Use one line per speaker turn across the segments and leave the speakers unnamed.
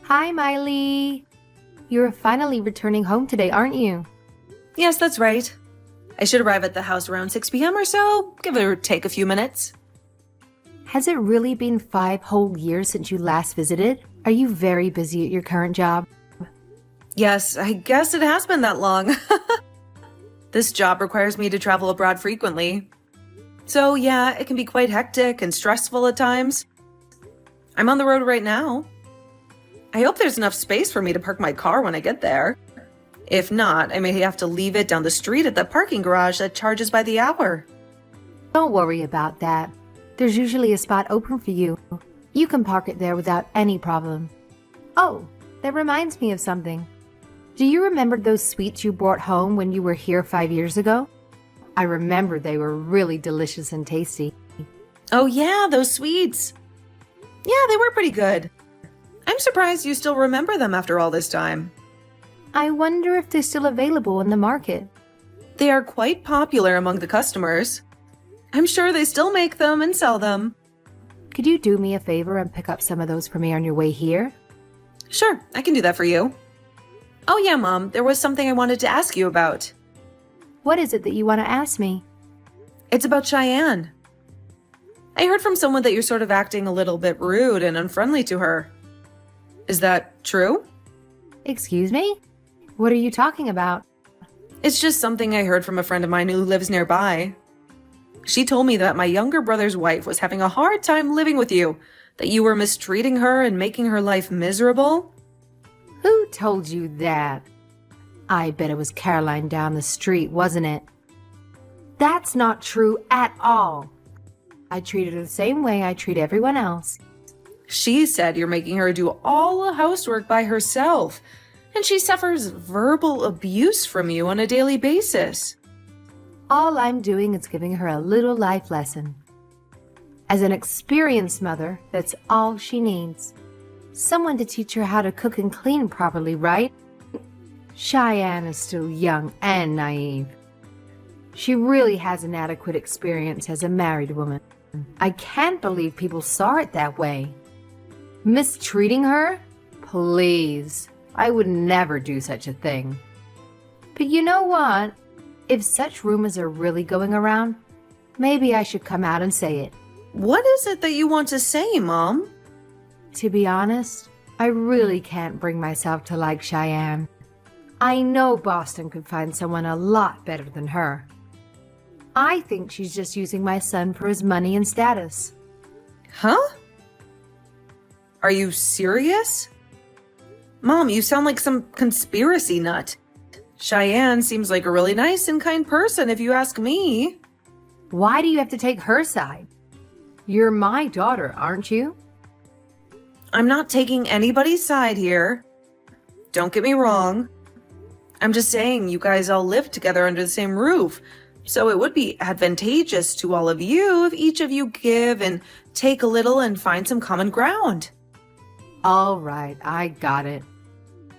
Hi, Miley. You're finally returning home today, aren't you?
Yes, that's right. I should arrive at the house around 6 p.m. or so, give or take a few minutes.
Has it really been 5 whole years since you last visited? Are you very busy at your current job?
Yes, I guess it has been that long. This job requires me to travel abroad frequently. So yeah, it can be quite hectic and stressful at times. I'm on the road right now. I hope there's enough space for me to park my car when I get there. If not, I may have to leave it down the street at the parking garage that charges by the hour.
Don't worry about that. There's usually a spot open for you. You can park it there without any problem. Oh, that reminds me of something. Do you remember those sweets you brought home when you were here 5 years ago? I remember they were really delicious and tasty.
Oh yeah, those sweets. Yeah, they were pretty good. I'm surprised you still remember them after all this time.
I wonder if they're still available in the market.
They are quite popular among the customers. I'm sure they still make them and sell them.
Could you do me a favor and pick up some of those for me on your way here?
Sure, I can do that for you. Oh yeah, Mom, there was something I wanted to ask you about.
What is it that you want to ask me?
It's about Cheyenne. I heard from someone that you're sort of acting a little bit rude and unfriendly to her. Is that true?
Excuse me? What are you talking about?
It's just something I heard from a friend of mine who lives nearby. She told me that my younger brother's wife was having a hard time living with you, that you were mistreating her and making her life miserable.
Who told you that? I bet it was Caroline down the street, wasn't it? That's not true at all. I treat her the same way I treat everyone else.
She said you're making her do all the housework by herself, and she suffers verbal abuse from you on a daily basis.
All I'm doing is giving her a little life lesson. As an experienced mother, that's all she needs. Someone to teach her how to cook and clean properly, right? Cheyenne is still young and naive. She really has an adequate experience as a married woman. I can't believe people saw it that way. Mistreating her? Please. I would never do such a thing. But you know what? If such rumors are really going around, maybe I should come out and say it.
What is it that you want to say, Mom?
To be honest, I really can't bring myself to like Cheyenne. I know Boston could find someone a lot better than her. I think she's just using my son for his money and status.
Huh? Are you serious? Mom, you sound like some conspiracy nut. Cheyenne seems like a really nice and kind person, if you ask me.
Why do you have to take her side? You're my daughter, aren't you?
I'm not taking anybody's side here. Don't get me wrong. I'm just saying you guys all live together under the same roof, so it would be advantageous to all of you if each of you give and take a little and find some common ground.
All right, I got it.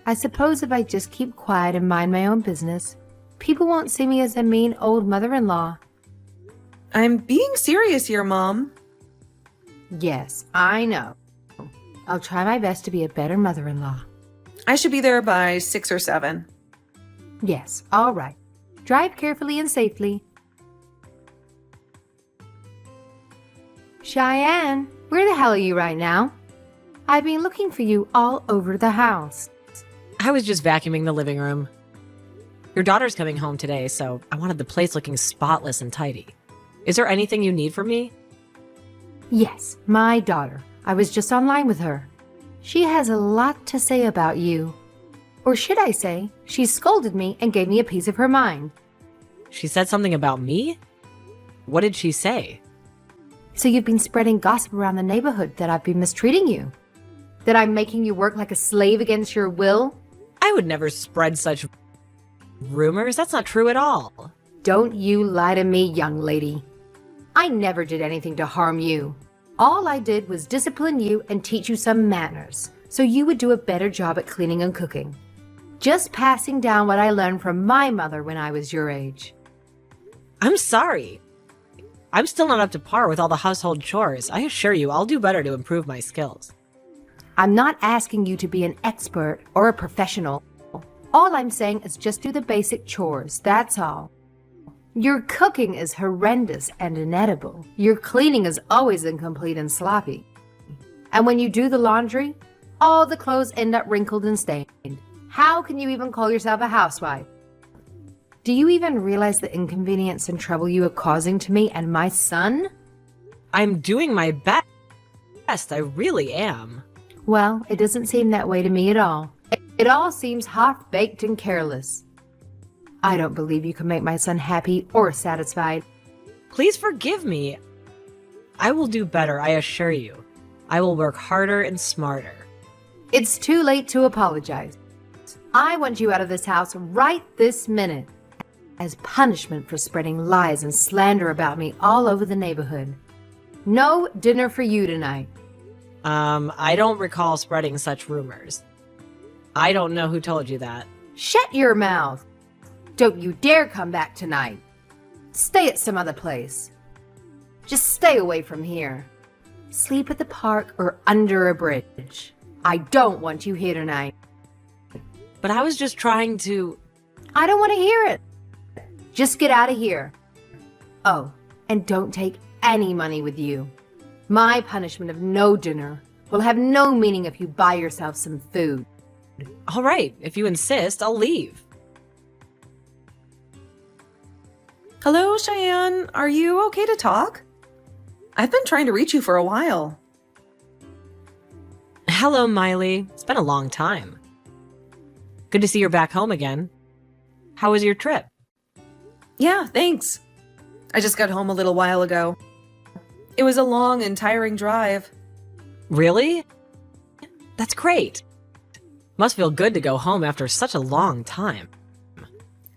I suppose if I just keep quiet and mind my own business, people won't see me as a mean old mother-in-law.
I'm being serious here, Mom.
Yes, I know. I'll try my best to be a better mother-in-law.
I should be there by 6 or 7.
Yes, all right. Drive carefully and safely. Cheyenne, where the hell are you right now? I've been looking for you all over the house.
I was just vacuuming the living room. Your daughter's coming home today, so I wanted the place looking spotless and tidy. Is there anything you need from me?
Yes, my daughter. I was just online with her. She has a lot to say about you. Or should I say, she scolded me and gave me a piece of her mind.
She said something about me? What did she say?
So you've been spreading gossip around the neighborhood that I've been mistreating you? That I'm making you work like a slave against your will?
I would never spread such rumors. That's not true at all.
Don't you lie to me, young lady. I never did anything to harm you. All I did was discipline you and teach you some manners, so you would do a better job at cleaning and cooking. Just passing down what I learned from my mother when I was your age.
I'm sorry. I'm still not up to par with all the household chores. I assure you, I'll do better to improve my skills.
I'm not asking you to be an expert or a professional. All I'm saying is just do the basic chores, that's all. Your cooking is horrendous and inedible. Your cleaning is always incomplete and sloppy. And when you do the laundry, all the clothes end up wrinkled and stained. How can you even call yourself a housewife? Do you even realize the inconvenience and trouble you are causing to me and my son?
I'm doing my best. I really am.
Well, it doesn't seem that way to me at all. It all seems half-baked and careless. I don't believe you can make my son happy or satisfied.
Please forgive me. I will do better, I assure you. I will work harder and smarter.
It's too late to apologize. I want you out of this house right this minute, as punishment for spreading lies and slander about me all over the neighborhood. No dinner for you tonight.
I don't recall spreading such rumors. I don't know who told you that.
Shut your mouth. Don't you dare come back tonight. Stay at some other place. Just stay away from here. Sleep at the park or under a bridge. I don't want you here tonight.
But I was just trying to...
I don't want to hear it. Just get out of here. Oh, and don't take any money with you. My punishment of no dinner will have no meaning if you buy yourself some food.
All right, if you insist, I'll leave.
Hello, Cheyenne. Are you okay to talk? I've been trying to reach you for a while.
Hello, Miley. It's been a long time. Good to see you're back home again. How was your trip?
Yeah, thanks. I just got home a little while ago. It was a long and tiring drive.
Really? That's great. Must feel good to go home after such a long time.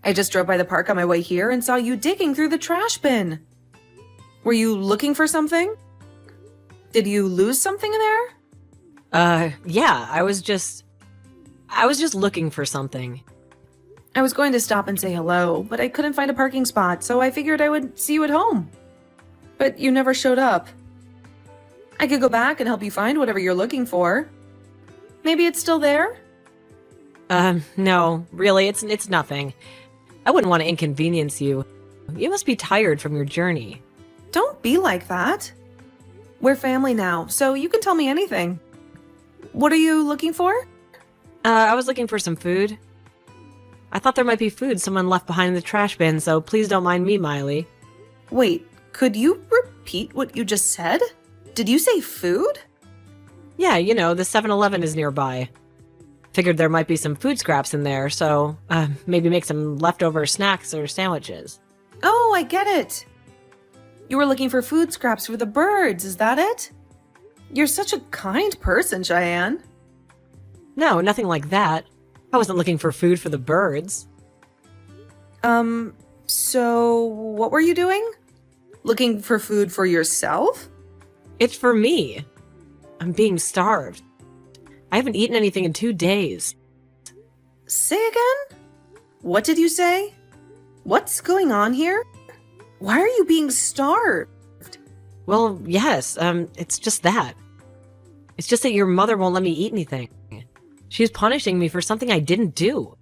I just drove by the park on my way here and saw you digging through the trash bin. Were you looking for something? Did you lose something in there?
Yeah, I was just looking for something.
I was going to stop and say hello, but I couldn't find a parking spot, so I figured I would see you at home. But you never showed up. I could go back and help you find whatever you're looking for. Maybe it's still there?
No, really, it's nothing. I wouldn't want to inconvenience you. You must be tired from your journey.
Don't be like that. We're family now, so you can tell me anything. What are you looking for?
I was looking for some food. I thought there might be food someone left behind in the trash bin, so please don't mind me, Miley.
Wait, could you repeat what you just said? Did you say food?
Yeah, you know, the 7-Eleven is nearby. Figured there might be some food scraps in there, so maybe make some leftover snacks or sandwiches.
Oh, I get it. You were looking for food scraps for the birds, is that it? You're such a kind person, Cheyenne.
No, nothing like that. I wasn't looking for food for the birds.
So what were you doing? Looking for food for yourself?
It's for me. I'm being starved. I haven't eaten anything in 2 days.
Say again? What did you say? What's going on here? Why are you being starved?
Well, yes, it's just that. It's just that your mother won't let me eat anything. She's punishing me for something I didn't do.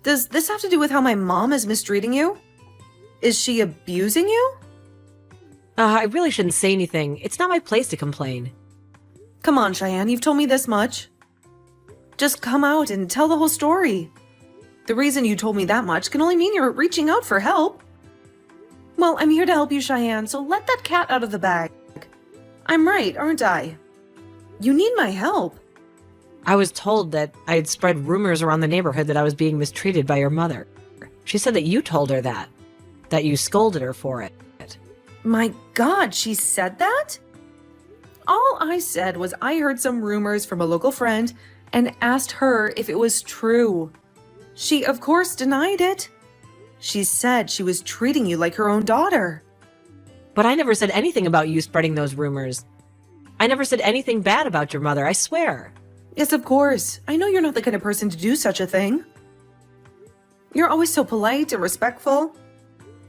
Does this have to do with how my mom is mistreating you? Is she abusing you?
I really shouldn't say anything. It's not my place to complain.
Come on, Cheyenne, you've told me this much. Just come out and tell the whole story. The reason you told me that much can only mean you're reaching out for help. Well, I'm here to help you, Cheyenne, so let that cat out of the bag. I'm right, aren't I? You need my help.
I was told that I had spread rumors around the neighborhood that I was being mistreated by your mother. She said that you told her that you scolded her for it.
My God, she said that? All I said was I heard some rumors from a local friend and asked her if it was true. She, of course, denied it. She said she was treating you like her own daughter.
But I never said anything about you spreading those rumors. I never said anything bad about your mother, I swear.
Yes, of course. I know you're not the kind of person to do such a thing. You're always so polite and respectful.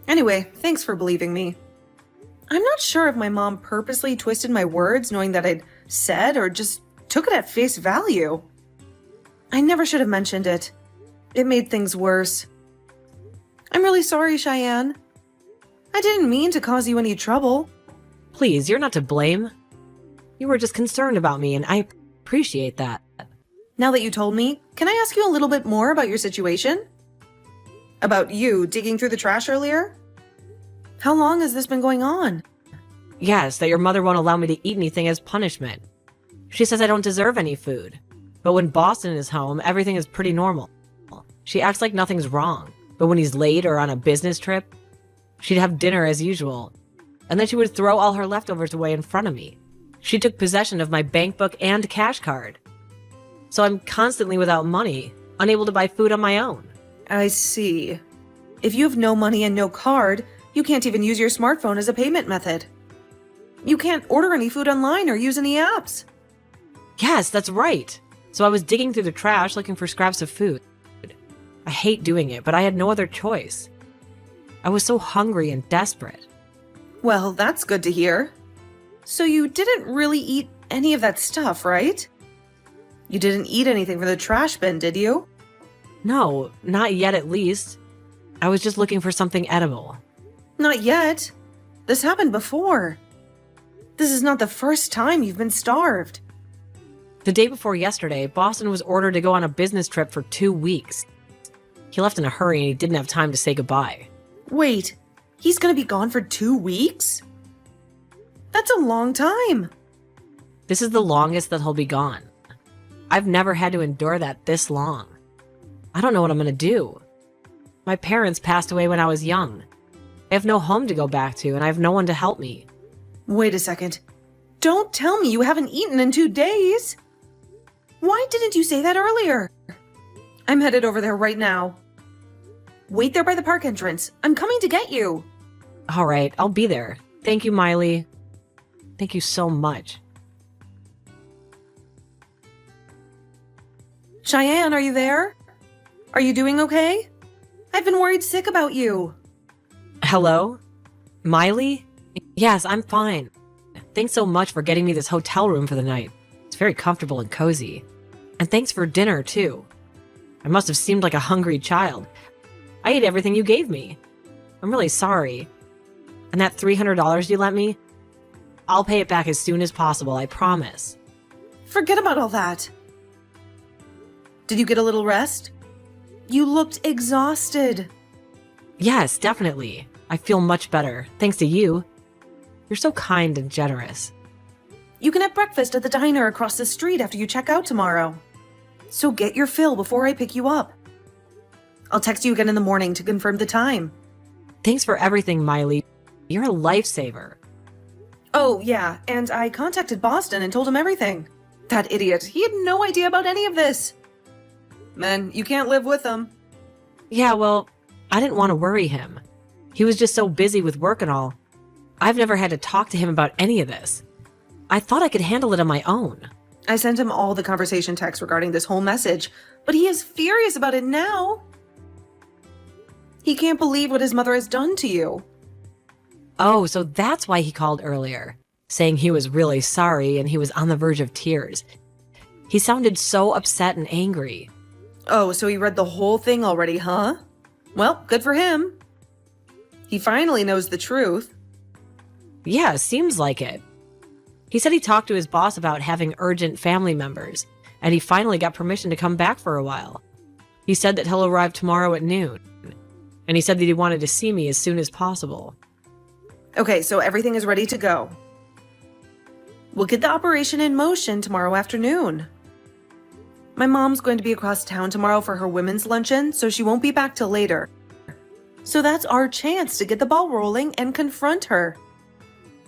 Anyway, thanks for believing me. I'm not sure if my mom purposely twisted my words knowing that I'd said or just took it at face value. I never should have mentioned it. It made things worse. I'm really sorry, Cheyenne. I didn't mean to cause you any trouble.
Please, you're not to blame. You were just concerned about me, and I appreciate that.
Now that you told me, can I ask you a little bit more about your situation? About you digging through the trash earlier? How long has this been going on?
Yes, that your mother won't allow me to eat anything as punishment. She says I don't deserve any food. But when Boston is home, everything is pretty normal. She acts like nothing's wrong. But when he's late or on a business trip, she'd have dinner as usual. And then she would throw all her leftovers away in front of me. She took possession of my bank book and cash card. So I'm constantly without money, unable to buy food on my own.
I see. If you have no money and no card, you can't even use your smartphone as a payment method. You can't order any food online or use any apps.
Yes, that's right. So I was digging through the trash looking for scraps of food. I hate doing it, but I had no other choice. I was so hungry and desperate.
Well, that's good to hear. So you didn't really eat any of that stuff, right? You didn't eat anything from the trash bin, did you?
No, not yet at least. I was just looking for something edible.
Not yet. This happened before. This is not the first time you've been starved.
The day before yesterday, Boston was ordered to go on a business trip for 2 weeks. He left in a hurry and he didn't have time to say goodbye.
Wait, he's gonna be gone for 2 weeks? That's a long time.
This is the longest that he'll be gone. I've never had to endure that this long. I don't know what I'm gonna do. My parents passed away when I was young. I have no home to go back to and I have no one to help me.
Wait a second. Don't tell me you haven't eaten in 2 days. Why didn't you say that earlier? I'm headed over there right now. Wait there by the park entrance. I'm coming to get you.
All right, I'll be there. Thank you, Miley. Thank you so much.
Cheyenne, are you there? Are you doing okay? I've been worried sick about you.
Hello? Miley? Yes, I'm fine. Thanks so much for getting me this hotel room for the night. It's very comfortable and cozy. And thanks for dinner, too. I must have seemed like a hungry child. I ate everything you gave me. I'm really sorry. And that $300 you lent me? I'll pay it back as soon as possible, I promise.
Forget about all that. Did you get a little rest? You looked exhausted.
Yes, definitely. I feel much better, thanks to you. You're so kind and generous.
You can have breakfast at the diner across the street after you check out tomorrow. So get your fill before I pick you up. I'll text you again in the morning to confirm the time.
Thanks for everything, Miley. You're a lifesaver.
Oh, yeah, and I contacted Boston and told him everything. That idiot, he had no idea about any of this. Men, you can't live with them.
Yeah, well, I didn't want to worry him. He was just so busy with work and all. I've never had to talk to him about any of this. I thought I could handle it on my own.
I sent him all the conversation texts regarding this whole message, but he is furious about it now. He can't believe what his mother has done to you.
Oh, so that's why he called earlier, saying he was really sorry and he was on the verge of tears. He sounded so upset and angry.
Oh, so he read the whole thing already, huh? Well, good for him. He finally knows the truth.
Yeah, seems like it. He said he talked to his boss about having urgent family members, and he finally got permission to come back for a while. He said that he'll arrive tomorrow at noon, and he said that he wanted to see me as soon as possible.
Okay, so everything is ready to go. We'll get the operation in motion tomorrow afternoon. My mom's going to be across town tomorrow for her women's luncheon, so she won't be back till later. So that's our chance to get the ball rolling and confront her.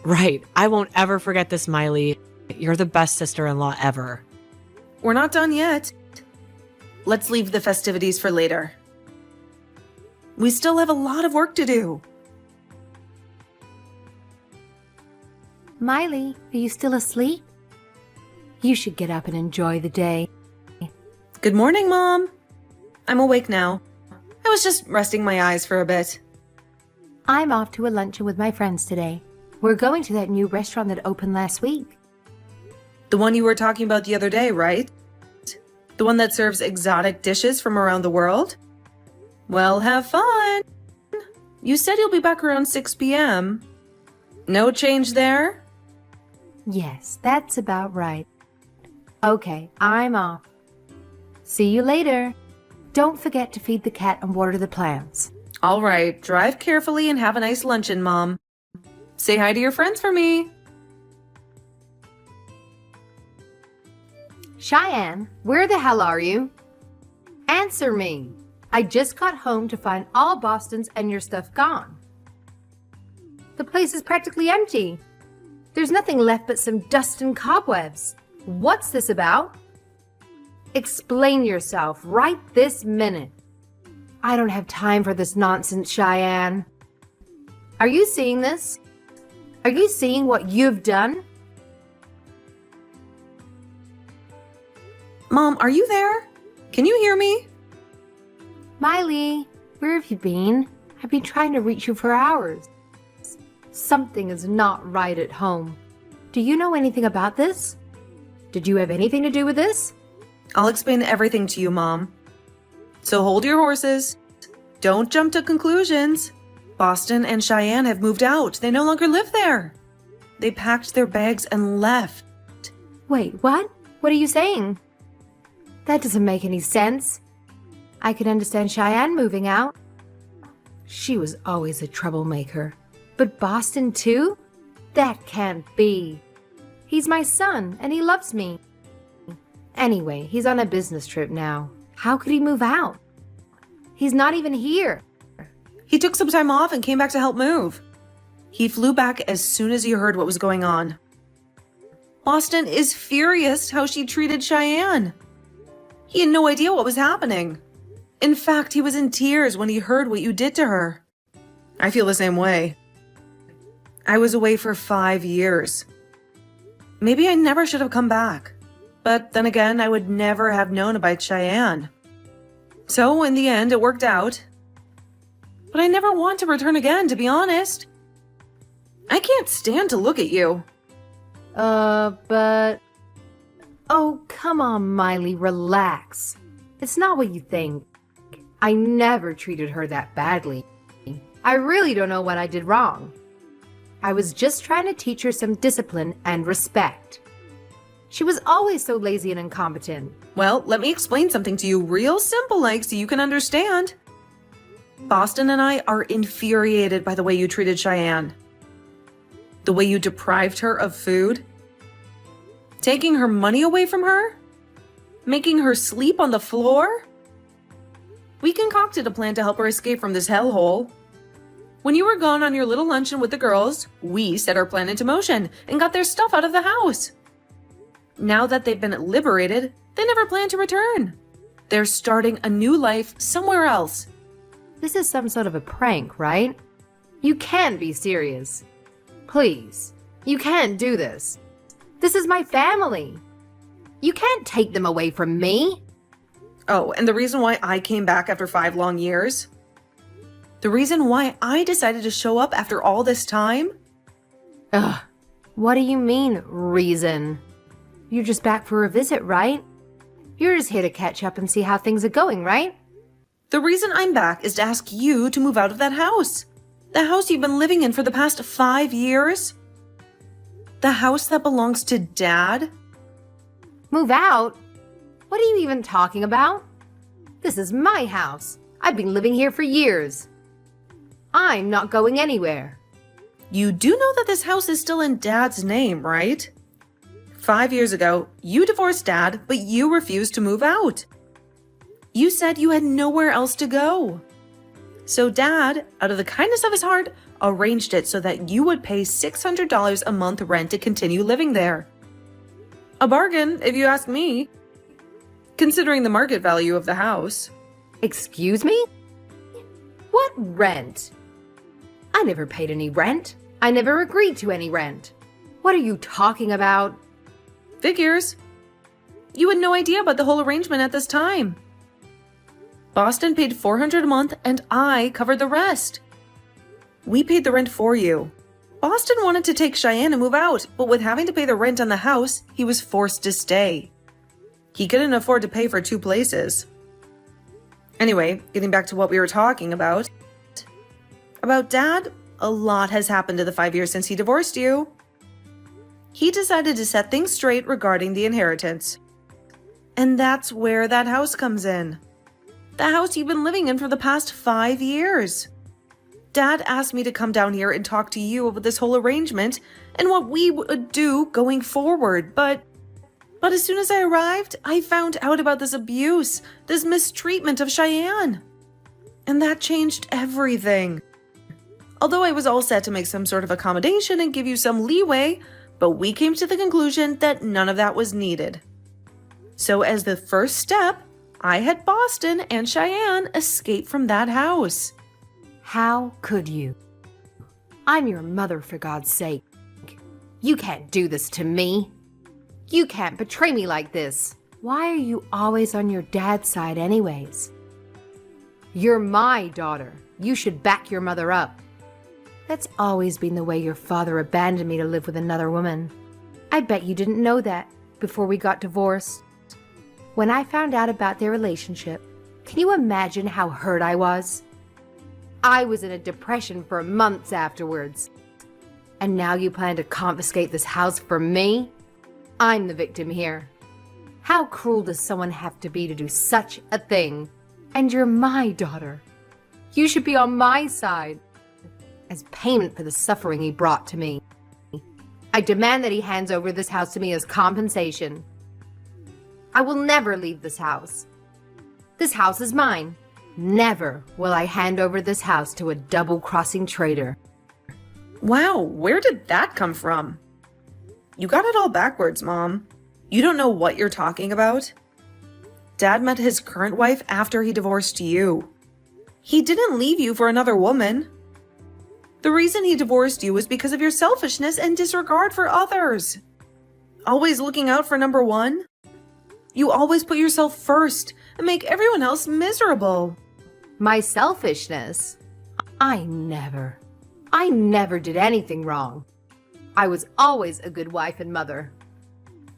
Right. I won't ever forget this, Miley. You're the best sister-in-law ever.
We're not done yet. Let's leave the festivities for later. We still have a lot of work to do.
Miley, are you still asleep? You should get up and enjoy the day.
Good morning, Mom. I'm awake now. I was just resting my eyes for a bit.
I'm off to a luncheon with my friends today. We're going to that new restaurant that opened last week.
The one you were talking about the other day, right? The one that serves exotic dishes from around the world? Well, have fun! You said you'll be back around 6 p.m. No change there?
Yes, that's about right. Okay, I'm off. See you later. Don't forget to feed the cat and water the plants.
All right, drive carefully and have a nice luncheon, Mom. Say hi to your friends for me.
Cheyenne, where the hell are you? Answer me. I just got home to find all Boston's and your stuff gone. The place is practically empty. There's nothing left but some dust and cobwebs. What's this about? Explain yourself right this minute. I don't have time for this nonsense, Cheyenne. Are you seeing this? Are you seeing what you've done?
Mom, are you there? Can you hear me?
Miley, where have you been? I've been trying to reach you for hours. Something is not right at home. Do you know anything about this? Did you have anything to do with this?
I'll explain everything to you, Mom. So hold your horses. Don't jump to conclusions. Boston and Cheyenne have moved out. They no longer live there. They packed their bags and left.
Wait, what? What are you saying? That doesn't make any sense. I can understand Cheyenne moving out. She was always a troublemaker. But Boston too? That can't be. He's my son, and he loves me. Anyway, he's on a business trip now. How could he move out? He's not even here.
He took some time off and came back to help move. He flew back as soon as he heard what was going on. Boston is furious how she treated Cheyenne. He had no idea what was happening. In fact, he was in tears when he heard what you did to her. I feel the same way. I was away for 5 years. Maybe I never should have come back. But then again, I would never have known about Cheyenne. So in the end, it worked out. But I never want to return again, to be honest. I can't stand to look at you.
But... Oh, come on, Miley, relax. It's not what you think. I never treated her that badly. I really don't know what I did wrong. I was just trying to teach her some discipline and respect. She was always so lazy and incompetent.
Well, let me explain something to you real simple like so you can understand. Boston and I are infuriated by the way you treated Cheyenne. The way you deprived her of food. Taking her money away from her. Making her sleep on the floor. We concocted a plan to help her escape from this hellhole. When you were gone on your little luncheon with the girls, we set our plan into motion and got their stuff out of the house. Now that they've been liberated, they never plan to return. They're starting a new life somewhere else.
This is some sort of a prank, right? You can't be serious. Please, you can't do this. This is my family. You can't take them away from me.
Oh, and the reason why I came back after 5 long years? The reason why I decided to show up after all this time?
Ugh, what do you mean, reason? You're just back for a visit, right? You're just here to catch up and see how things are going, right?
The reason I'm back is to ask you to move out of that house. The house you've been living in for the past 5 years. The house that belongs to Dad.
Move out? What are you even talking about? This is my house. I've been living here for years. I'm not going anywhere.
You do know that this house is still in Dad's name, right? 5 years ago, you divorced Dad, but you refused to move out. You said you had nowhere else to go. So Dad, out of the kindness of his heart, arranged it so that you would pay $600 a month rent to continue living there. A bargain, if you ask me, considering the market value of the house.
Excuse me? What rent? I never paid any rent. I never agreed to any rent. What are you talking about?
Figures. You had no idea about the whole arrangement at this time. Boston paid $400 a month and I covered the rest. We paid the rent for you. Boston wanted to take Cheyenne and move out, but with having to pay the rent on the house, he was forced to stay. He couldn't afford to pay for 2 places. Anyway, getting back to what we were talking about. About Dad, a lot has happened in the 5 years since he divorced you. He decided to set things straight regarding the inheritance. And that's where that house comes in. The house you've been living in for the past 5 years. Dad asked me to come down here and talk to you about this whole arrangement and what we would do going forward, but as soon as I arrived, I found out about this abuse, this mistreatment of Cheyenne. And that changed everything. Although I was all set to make some sort of accommodation and give you some leeway, but we came to the conclusion that none of that was needed. So as the first step, I had Boston and Cheyenne escape from that house.
How could you? I'm your mother, for God's sake. You can't do this to me. You can't betray me like this. Why are you always on your dad's side anyways? You're my daughter. You should back your mother up. That's always been the way your father abandoned me to live with another woman. I bet you didn't know that before we got divorced. When I found out about their relationship, can you imagine how hurt I was? I was in a depression for months afterwards. And now you plan to confiscate this house from me? I'm the victim here. How cruel does someone have to be to do such a thing? And you're my daughter. You should be on my side. As payment for the suffering he brought to me. I demand that he hands over this house to me as compensation. I will never leave this house. This house is mine. Never will I hand over this house to a double-crossing traitor.
Wow, where did that come from? You got it all backwards, Mom. You don't know what you're talking about. Dad met his current wife after he divorced you. He didn't leave you for another woman. The reason he divorced you was because of your selfishness and disregard for others. Always looking out for number one. You always put yourself first and make everyone else miserable.
My selfishness? I never did anything wrong. I was always a good wife and mother.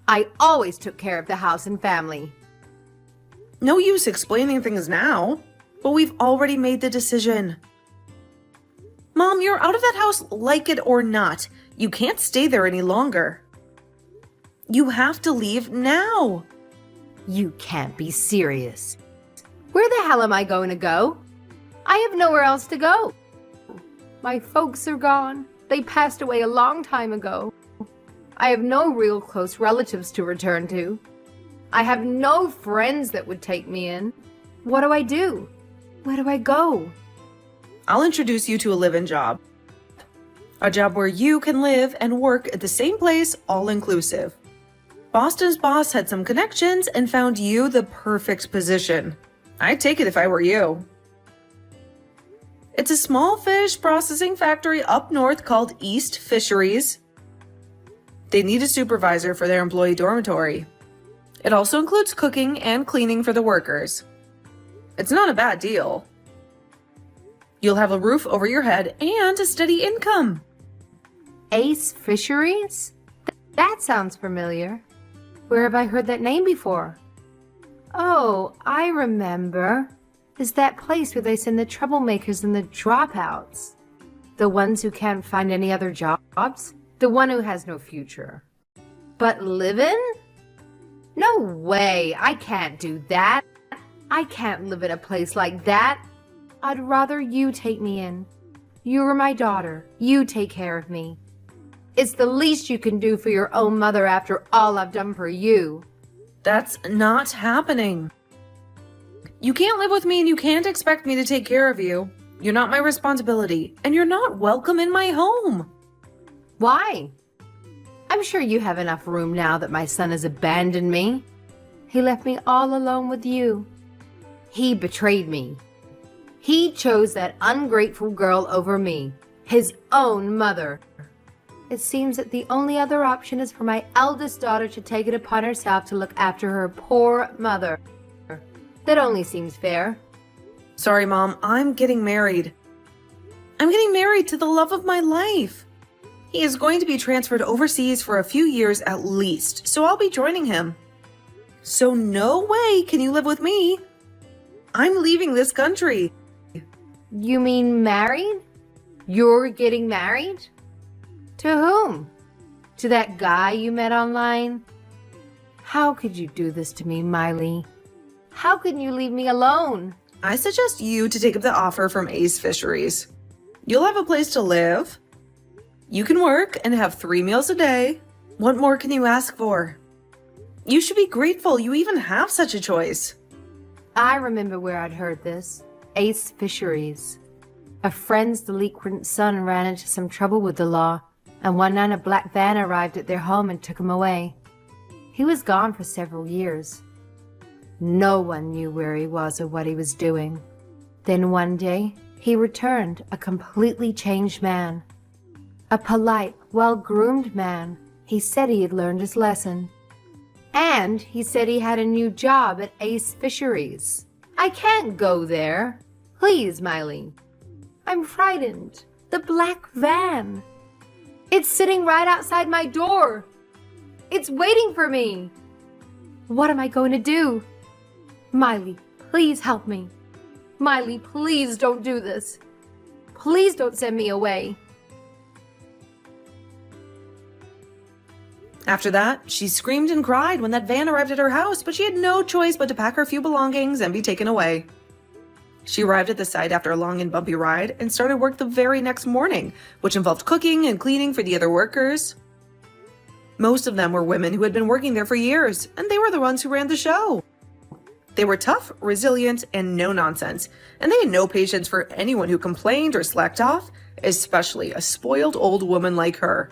I always took care of the house and family.
No use explaining things now, but we've already made the decision. Mom, you're out of that house like it or not. You can't stay there any longer. You have to leave now.
You can't be serious. Where the hell am I going to go? I have nowhere else to go. My folks are gone. They passed away a long time ago. I have no real close relatives to return to. I have no friends that would take me in. What do I do? Where do I go?
I'll introduce you to a live-in job. A job where you can live and work at the same place, all inclusive. Boston's boss had some connections and found you the perfect position. I'd take it if I were you. It's a small fish processing factory up north called East Fisheries. They need a supervisor for their employee dormitory. It also includes cooking and cleaning for the workers. It's not a bad deal. You'll have a roof over your head and a steady income.
Ace Fisheries? That sounds familiar. Where have I heard that name before? Oh, I remember. Is that place where they send the troublemakers and the dropouts? The ones who can't find any other jobs? The one who has no future. But live-in? No way, I can't do that. I can't live in a place like that. I'd rather you take me in. You are my daughter. You take care of me. It's the least you can do for your own mother after all I've done for you.
That's not happening. You can't live with me and you can't expect me to take care of you. You're not my responsibility, and you're not welcome in my home.
Why? I'm sure you have enough room now that my son has abandoned me. He left me all alone with you. He betrayed me. He chose that ungrateful girl over me, his own mother. It seems that the only other option is for my eldest daughter to take it upon herself to look after her poor mother. That only seems fair.
Sorry, Mom, I'm getting married. I'm getting married to the love of my life. He is going to be transferred overseas for a few years at least, so I'll be joining him. So no way can you live with me. I'm leaving this country.
You mean married? You're getting married? To whom? To that guy you met online? How could you do this to me, Miley? How can you leave me alone?
I suggest you to take up the offer from Ace Fisheries. You'll have a place to live. You can work and have 3 meals a day. What more can you ask for? You should be grateful you even have such a choice.
I remember where I'd heard this. Ace Fisheries. A friend's delinquent son ran into some trouble with the law, and one night a black van arrived at their home and took him away. He was gone for several years. No one knew where he was or what he was doing. Then one day, he returned a completely changed man. A polite, well-groomed man. He said he had learned his lesson. And he said he had a new job at Ace Fisheries. I can't go there. Please, Miley. I'm frightened. The black van. It's sitting right outside my door. It's waiting for me. What am I going to do? Miley, please help me. Miley, please don't do this. Please don't send me away.
After that, she screamed and cried when that van arrived at her house, but she had no choice but to pack her few belongings and be taken away. She arrived at the site after a long and bumpy ride and started work the very next morning, which involved cooking and cleaning for the other workers. Most of them were women who had been working there for years, and they were the ones who ran the show. They were tough, resilient, and no nonsense, and they had no patience for anyone who complained or slacked off, especially a spoiled old woman like her.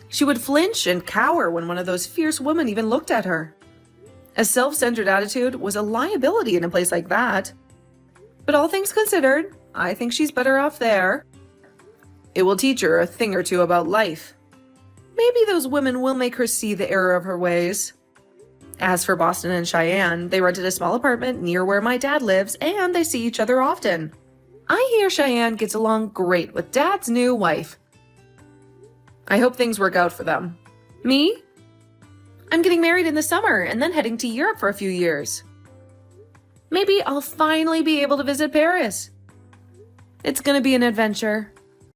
She would flinch and cower when one of those fierce women even looked at her. A self-centered attitude was a liability in a place like that. But all things considered, I think she's better off there. It will teach her a thing or two about life. Maybe those women will make her see the error of her ways. As for Boston and Cheyenne, they rented a small apartment near where my dad lives, and they see each other often. I hear Cheyenne gets along great with Dad's new wife. I hope things work out for them. Me? I'm getting married in the summer and then heading to Europe for a few years. Maybe I'll finally be able to visit Paris. It's gonna be an adventure.